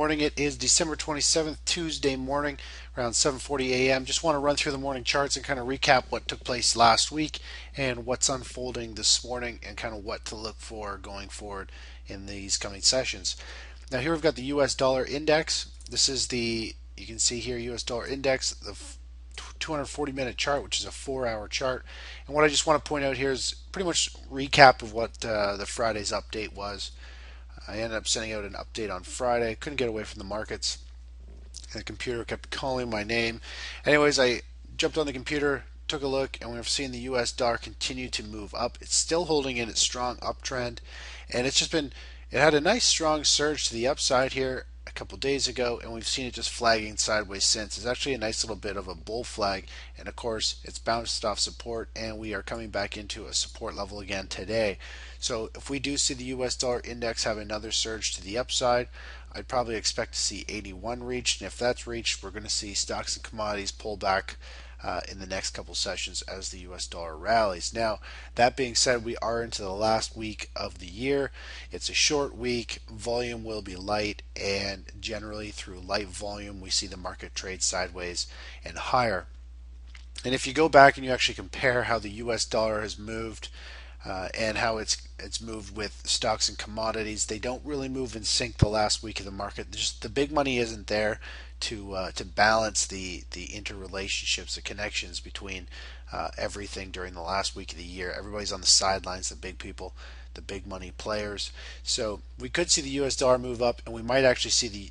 morning. It is December 27th, Tuesday morning, around 7:40 a.m. Just want to run through the morning charts and kind of recap what took place last week and what's unfolding this morning and kind of what to look for going forward in these coming sessions. Now here we've got the US dollar index. This is you can see here US dollar index, the 240-minute chart, which is a 4-hour chart. And what I just want to point out here is pretty much recap of what the Friday's update was. I ended up sending out an update on Friday. Couldn't get away from the markets. And the computer kept calling my name. Anyways, I jumped on the computer, took a look, and we've seen the US dollar continue to move up. It's still holding in its strong uptrend, and it had a nice strong surge to the upside here a couple days ago, and we've seen it just flagging sideways since. It's actually a nice little bit of a bull flag, and of course it's bounced off support, and we are coming back into a support level again today. So if we do see the US dollar index have another surge to the upside, I'd probably expect to see 81 reached, and if that's reached, we're going to see stocks and commodities pull back in the next couple sessions as the US dollar rallies. Now, that being said, we are into the last week of the year. It's a short week, volume will be light, and generally through light volume, we see the market trade sideways and higher. And if you go back and you actually compare how the US dollar has moved and how it's moved with stocks and commodities, they don't really move in sync the last week of the market. Just the big money isn't there to balance the interrelationships, the connections between everything during the last week of the year. Everybody's on the sidelines, the big people, the big money players. So we could see the US dollar move up, and we might actually see the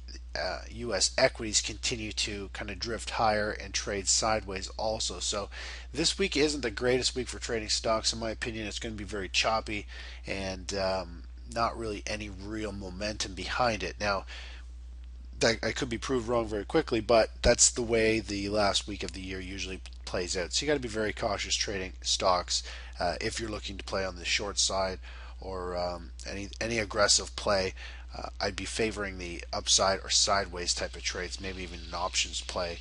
US equities continue to kind of drift higher and trade sideways also. So this week isn't the greatest week for trading stocks. In my opinion, it's going to be very choppy and not really any real momentum behind it. Now, I could be proved wrong very quickly, but that's the way the last week of the year usually plays out. So you got to be very cautious trading stocks if you're looking to play on the short side or any aggressive play. I'd be favoring the upside or sideways type of trades, maybe even an options play,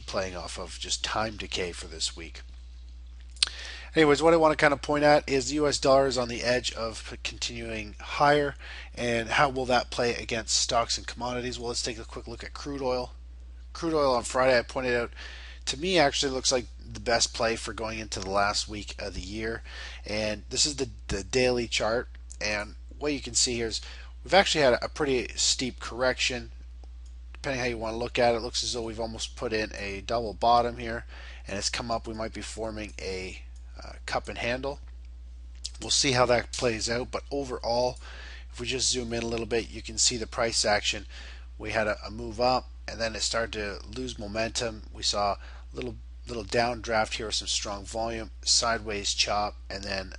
playing off of just time decay for this week. Anyways, what I want to kind of point at is the US dollar is on the edge of continuing higher, and how will that play against stocks and commodities? Well, let's take a quick look at crude oil. Crude oil on Friday, I pointed out, to me actually looks like the best play for going into the last week of the year. And this is the daily chart, and what you can see here is we've actually had a pretty steep correction. Depending how you want to look at it, it looks as though we've almost put in a double bottom here, and it's come up. We might be forming a cup and handle. We'll see how that plays out, but overall, if we just zoom in a little bit, you can see the price action. We had a move up, and then it started to lose momentum. We saw a little downdraft here with some strong volume, sideways chop, and then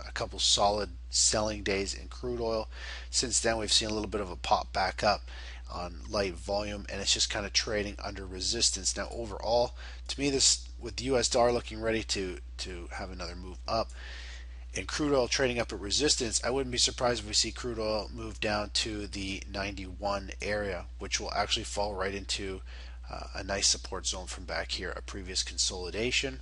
a couple solid selling days in crude oil. Since then, we've seen a little bit of a pop back up on light volume, and it's just kind of trading under resistance. Now overall, to me, this with the US dollar looking ready to have another move up and crude oil trading up at resistance, I wouldn't be surprised if we see crude oil move down to the 91 area, which will actually fall right into a nice support zone from back here, a previous consolidation.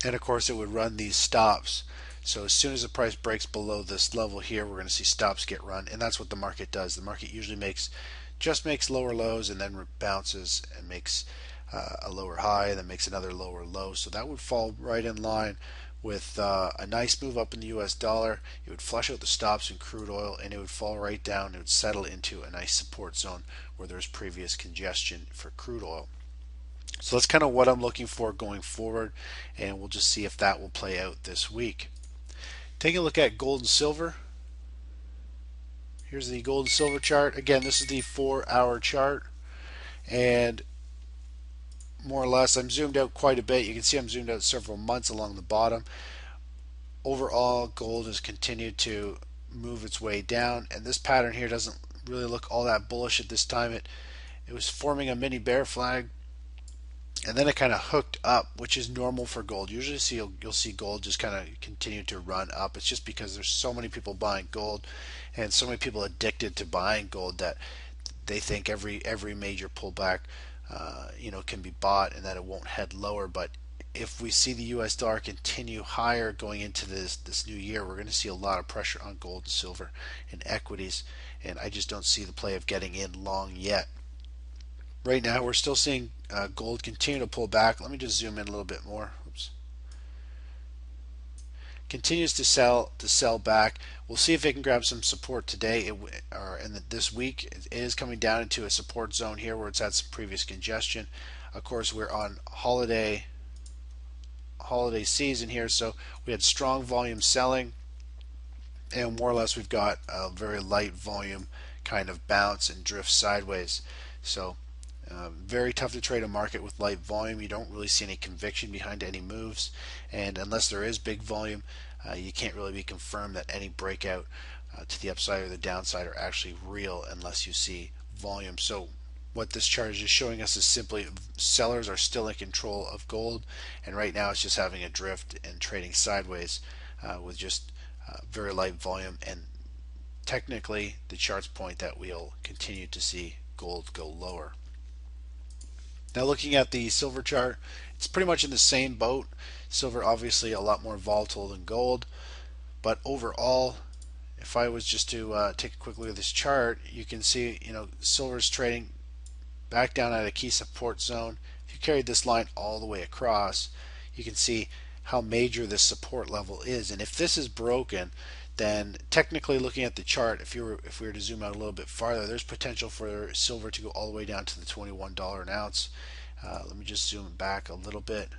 And of course, it would run these stops. So as soon as the price breaks below this level here, we're going to see stops get run, and that's what the market does. The market usually makes lower lows and then bounces and makes a lower high and then makes another lower low. So that would fall right in line with a nice move up in the US dollar. It would flush out the stops in crude oil, and it would fall right down. It would settle into a nice support zone where there's previous congestion for crude oil. So that's kind of what I'm looking for going forward, and we'll just see if that will play out this week. Taking a look at gold and silver. Here's the gold and silver chart. Again, this is the 4-hour chart, and more or less I'm zoomed out quite a bit. You can see I'm zoomed out several months along the bottom. Overall, gold has continued to move its way down, and this pattern here doesn't really look all that bullish at this time. It was forming a mini bear flag, and then it kind of hooked up, which is normal for gold. Usually you'll see gold just kind of continue to run up. It's just because there's so many people buying gold and so many people addicted to buying gold that they think every major pullback can be bought and that it won't head lower. But if we see the US dollar continue higher going into this new year, we're going to see a lot of pressure on gold and silver and equities, and I just don't see the play of getting in long yet. Right now, we're still seeing gold continue to pull back. Let me just zoom in a little bit more. Oops. Continues to sell back. We'll see if it can grab some support today or in this week. It is coming down into a support zone here where it's had some previous congestion. Of course, we're on holiday season here, so we had strong volume selling, and more or less we've got a very light volume kind of bounce and drift sideways. So very tough to trade a market with light volume. You don't really see any conviction behind any moves, and unless there is big volume, you can't really be confirmed that any breakout to the upside or the downside are actually real unless you see volume. So what this chart is just showing us is simply sellers are still in control of gold, and right now it's just having a drift and trading sideways with just very light volume, and technically the charts point that we'll continue to see gold go lower. Now looking at the silver chart, it's pretty much in the same boat. Silver obviously a lot more volatile than gold, but overall, if I was just to take a quick look at this chart, you can see silver's trading back down at a key support zone. If you carried this line all the way across, you can see how major this support level is, and if this is broken, then technically looking at the chart, if we were to zoom out a little bit farther, there's potential for silver to go all the way down to the $21 an ounce. Let me just zoom back a little bit.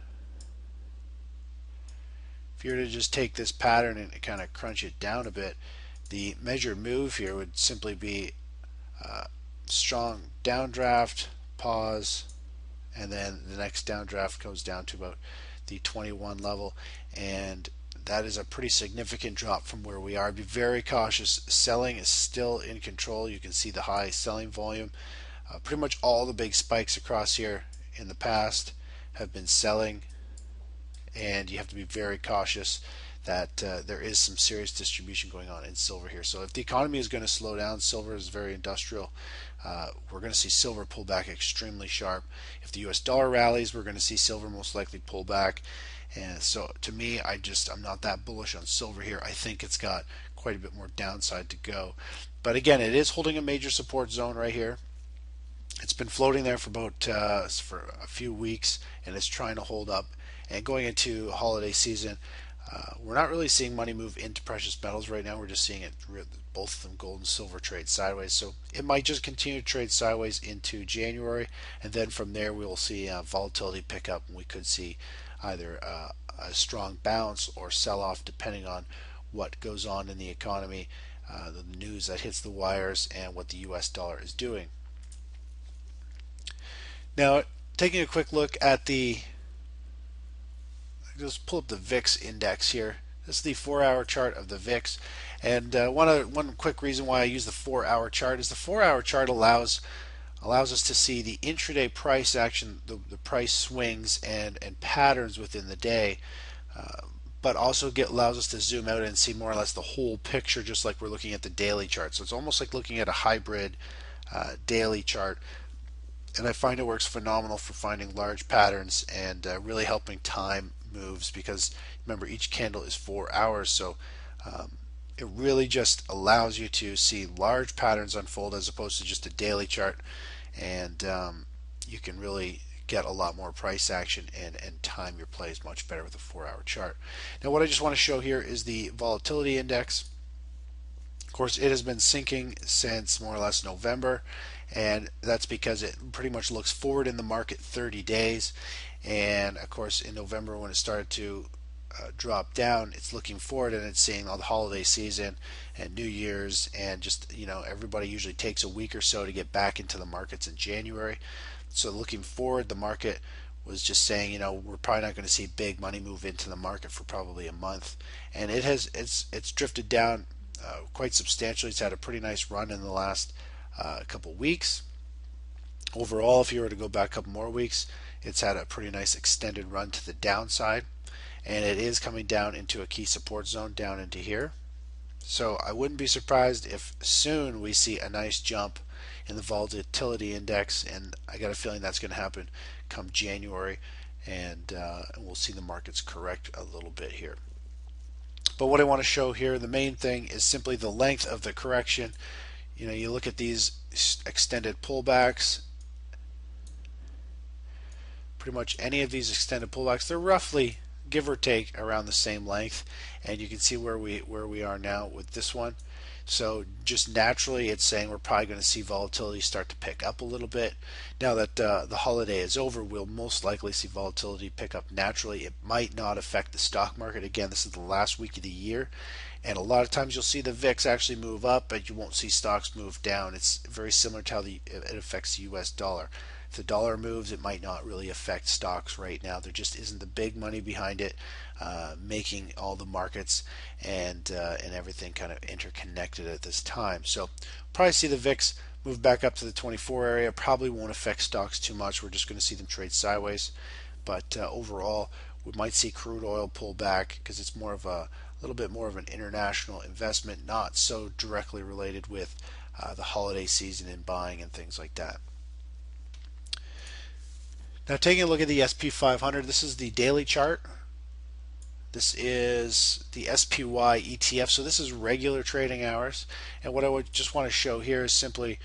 If you were to just take this pattern and kind of crunch it down a bit, the measured move here would simply be strong downdraft, pause, and then the next downdraft goes down to about the 21 level, and that is a pretty significant drop from where we are. Be very cautious. Selling is still in control. You can see the high selling volume. Pretty much all the big spikes across here in the past have been selling, and you have to be very cautious that there is some serious distribution going on in silver here. So if the economy is going to slow down, silver is very industrial. We're going to see silver pull back extremely sharp. If the US dollar rallies, we're going to see silver most likely pull back. And so to me, I'm not that bullish on silver here. I think it's got quite a bit more downside to go. But again, it is holding a major support zone right here. It's been floating there for about for a few weeks, and it's trying to hold up. And going into holiday season, we're not really seeing money move into precious metals right now. We're just seeing it, both of them, gold and silver, trade sideways. So it might just continue to trade sideways into January, and then from there we will see volatility pick up, and we could see either a strong bounce or sell off depending on what goes on in the economy, the news that hits the wires, and what the US dollar is doing. Now, taking a quick look at just pull up the VIX index here. This is the 4-hour chart of the VIX, and one quick reason why I use the 4-hour chart is the 4-hour chart allows us to see the intraday price action, the price swings and patterns within the day, but also allows us to zoom out and see more or less the whole picture, just like we're looking at the daily chart. So it's almost like looking at a hybrid daily chart, and I find it works phenomenal for finding large patterns and really helping time moves, because remember, each candle is 4 hours, so it really just allows you to see large patterns unfold as opposed to just a daily chart, and you can really get a lot more price action and time your plays much better with a 4-hour chart. Now what I just want to show here is the volatility index. Of course, it has been sinking since more or less November, and that's because it pretty much looks forward in the market 30 days, and of course in November when it started to drop down, it's looking forward and it's seeing all the holiday season and New Year's, and just everybody usually takes a week or so to get back into the markets in January. So looking forward, the market was just saying, we're probably not going to see big money move into the market for probably a month, and it's drifted down quite substantially. It's had a pretty nice run in the last couple weeks. Overall, if you were to go back a couple more weeks, it's had a pretty nice extended run to the downside, and it is coming down into a key support zone down into here. So I wouldn't be surprised if soon we see a nice jump in the volatility index, and I got a feeling that's going to happen come January. and we'll see the markets correct a little bit here. But what I want to show here, the main thing is simply the length of the correction. You look at these extended pullbacks, pretty much any of these extended pullbacks, they're roughly, give or take, around the same length, and you can see where we are now with this one. So just naturally, it's saying we're probably going to see volatility start to pick up a little bit. Now that the holiday is over, we'll most likely see volatility pick up naturally. It might not affect the stock market. Again, this is the last week of the year, and a lot of times you'll see the VIX actually move up, but you won't see stocks move down. It's very similar to how it affects the US dollar. If the dollar moves, it might not really affect stocks right now. There just isn't the big money behind it, making all the markets and everything kind of interconnected at this time. So probably see the VIX move back up to the 24 area. Probably won't affect stocks too much. We're just going to see them trade sideways. But overall, we might see crude oil pull back because it's more of a little bit more of an international investment, not so directly related with the holiday season and buying and things like that. Now taking a look at the SP 500, this is the daily chart. This is the SPY ETF, so this is regular trading hours. And what I would just want to show here is simply,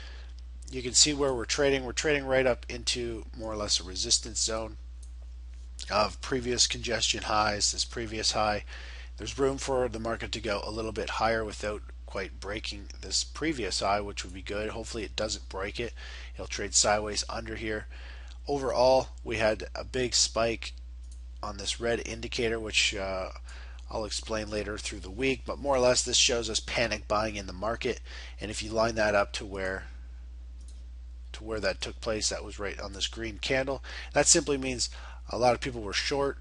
you can see where we're trading. We're trading right up into more or less a resistance zone of previous congestion highs, this previous high. There's room for the market to go a little bit higher without quite breaking this previous high, which would be good. Hopefully it doesn't break it. It'll trade sideways under here. Overall, we had a big spike on this red indicator, which I'll explain later through the week, but more or less this shows us panic buying in the market. And if you line that up to where that took place, that was right on this green candle. That simply means a lot of people were short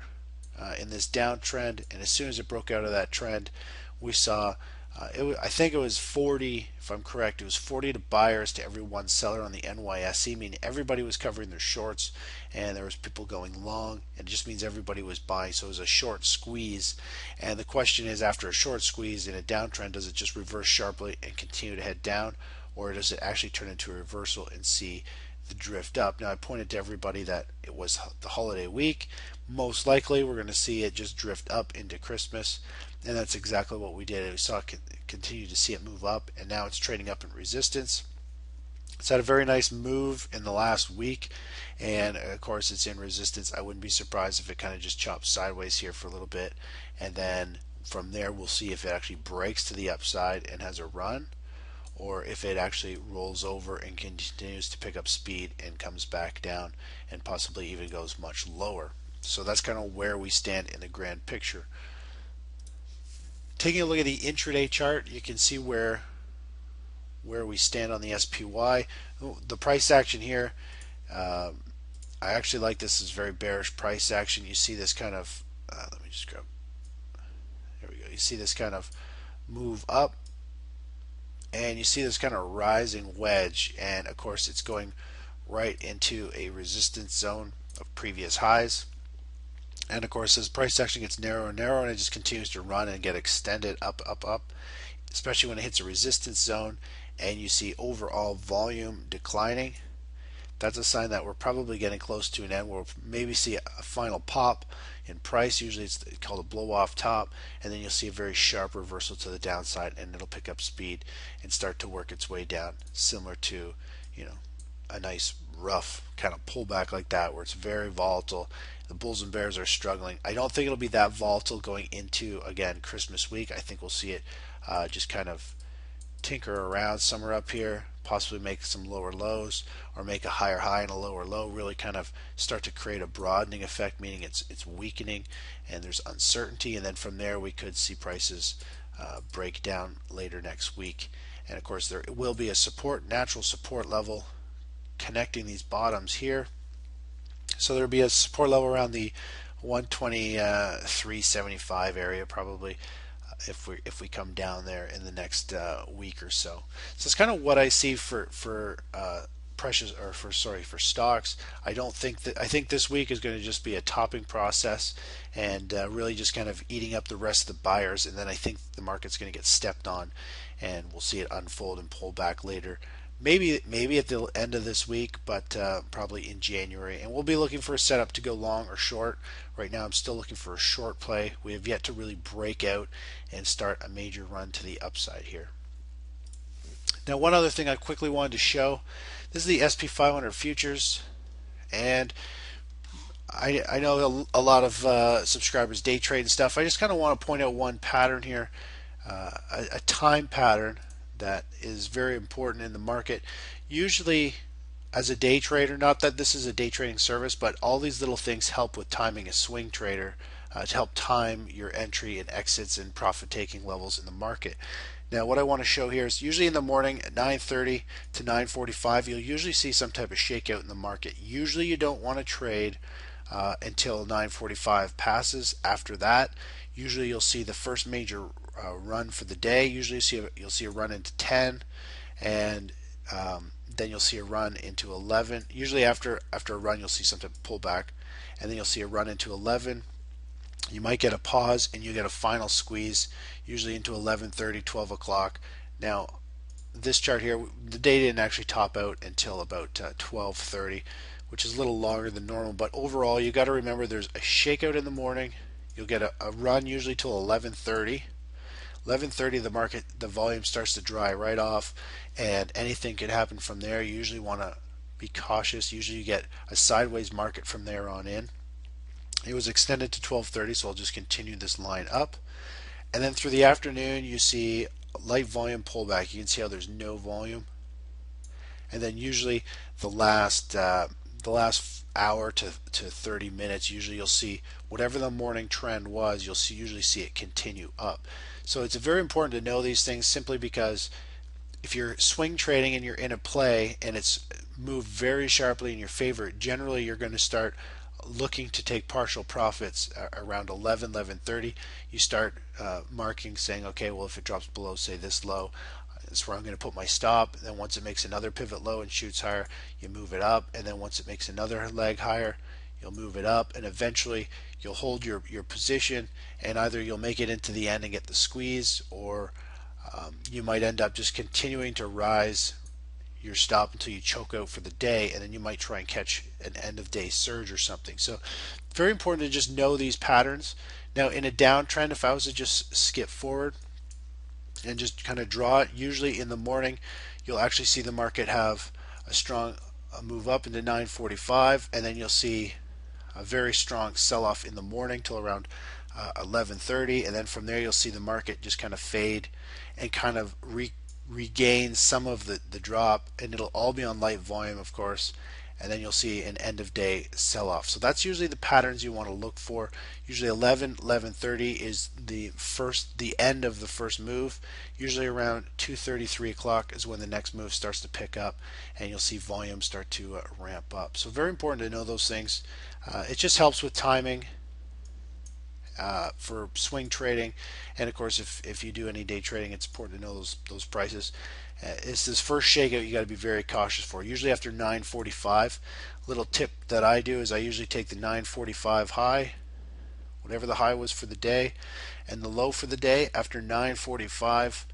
in this downtrend, and as soon as it broke out of that trend, we saw I think it was 40, if I'm correct, it was 40 to buyers to every one seller on the NYSE, meaning everybody was covering their shorts and there was people going long, and it just means everybody was buying. So it was a short squeeze. And the question is, after a short squeeze in a downtrend, does it just reverse sharply and continue to head down, or does it actually turn into a reversal and see the drift up? Now I pointed to everybody that it was the holiday week. Most likely we're going to see it just drift up into Christmas, and that's exactly what we did. We saw it continue to see it move up, and now it's trading up in resistance. It's had a very nice move in the last week, and of course it's in resistance. I wouldn't be surprised if it kind of just chops sideways here for a little bit, and then from there we'll see if it actually breaks to the upside and has a run, or if it actually rolls over and continues to pick up speed and comes back down and possibly even goes much lower. So that's kind of where we stand in the grand picture. Taking a look at the intraday chart, you can see where we stand on the SPY. The price action here, I actually like this. Is very bearish price action. You see this kind of, let me just grab, there we go. You see this kind of move up, and you see this kind of rising wedge, and of course it's going right into a resistance zone of previous highs. And of course, as price action gets narrower and narrower, and it just continues to run and get extended up, up, up, especially when it hits a resistance zone and you see overall volume declining, that's a sign that we're probably getting close to an end. We'll maybe see a final pop in price. Usually it's called a blow off top, and then you'll see a very sharp reversal to the downside, and it'll pick up speed and start to work its way down, similar to, a nice rough kind of pullback like that, where it's very volatile. The bulls and bears are struggling. I don't think it'll be that volatile going into, again, Christmas week. I think we'll see it just kind of tinker around somewhere up here, possibly make some lower lows or make a higher high and a lower low, really kind of start to create a broadening effect, meaning it's weakening and there's uncertainty, and then from there we could see prices break down later next week. And of course there will be a natural support level connecting these bottoms here. So there'll be a support level around the 123.75 area probably, if we come down there in the next week or so. So it's kind of what I see for precious, or for stocks. I think this week is going to just be a topping process and really just kind of eating up the rest of the buyers, and then I think the market's going to get stepped on and we'll see it unfold and pull back later maybe at the end of this week, but probably in January. And we'll be looking for a setup to go long or short. Right now, I'm still looking for a short play. We have yet to really break out and start a major run to the upside here. Now, one other thing I quickly wanted to show. This is the SP 500 futures, and I know a lot of subscribers day trade and stuff. I just kind of want to point out one pattern here, a time pattern that is very important in the market. Usually, as a day trader, not that this is a day trading service, but all these little things help with timing a swing trader to help time your entry and exits and profit taking levels in the market. Now, what I want to show here is usually in the morning at 9:30 to 9:45, you'll usually see some type of shakeout in the market. Usually, you don't want to trade until 9:45 passes. After that, usually you'll see the first major run for the day. Usually, you'll see a run into 10, and then you'll see a run into 11. Usually, after a run, you'll see some type of pullback, and then you'll see a run into 11. You might get a pause and you get a final squeeze, usually into 11:30, 12 o'clock. Now, this chart here, the day didn't actually top out until about 12:30, which is a little longer than normal. But overall, you got to remember there's a shakeout in the morning. You'll get a run usually till 11:30. 11:30, the volume starts to dry right off, and anything could happen from there. You usually want to be cautious. Usually, you get a sideways market from there on in. It was extended to 12:30, so I'll just continue this line up. And then through the afternoon, you see light volume pullback. You can see how there's no volume. And then usually the last hour to 30 minutes, usually you'll see whatever the morning trend was, usually see it continue up. So it's very important to know these things simply because if you're swing trading and you're in a play and it's moved very sharply in your favor, generally you're going to start looking to take partial profits around 11:30. You start marking, saying, okay, well, if it drops below, say, this low, that's where I'm going to put my stop. Then once it makes another pivot low and shoots higher, you move it up. And then once it makes another leg higher, you'll move it up. And eventually you'll hold your position, and either you'll make it into the end and get the squeeze, or you might end up just continuing to rise your stop until you choke out for the day, and then you might try and catch an end of day surge or something. So very important to just know these patterns. Now, in a downtrend, if I was to just skip forward and just kind of draw it, usually in the morning you'll actually see the market have a strong move up into 9:45, and then you'll see a very strong sell-off in the morning till around 11:30, and then from there you'll see the market just kind of fade and kind of regain some of the drop, and it'll all be on light volume, of course, and then you'll see an end of day sell-off. So that's usually the patterns you want to look for. Usually 11:30 is the end of the first move. Usually around 2:30, 3 o'clock is when the next move starts to pick up, and you'll see volume start to ramp up. So very important to know those things. It just helps with timing for swing trading, and of course if you do any day trading, it's important to know those prices. It's this first shakeout you got to be very cautious for. Usually after 9:45, little tip that I do is I usually take the 9:45 high, whatever the high was for the day, and the low for the day. After 9:45,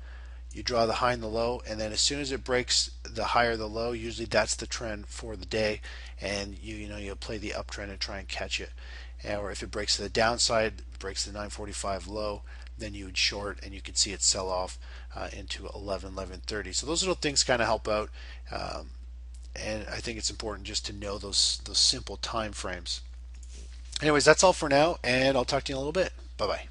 you draw the high and the low, and then as soon as it breaks the high or the low, usually that's the trend for the day, and you'll play the uptrend and try and catch it. Or if it breaks to the downside, breaks the 9:45 low, then you would short, and you can see it sell off into 11:30. So those little things kind of help out, and I think it's important just to know those simple time frames. Anyways, that's all for now, and I'll talk to you in a little bit. Bye bye.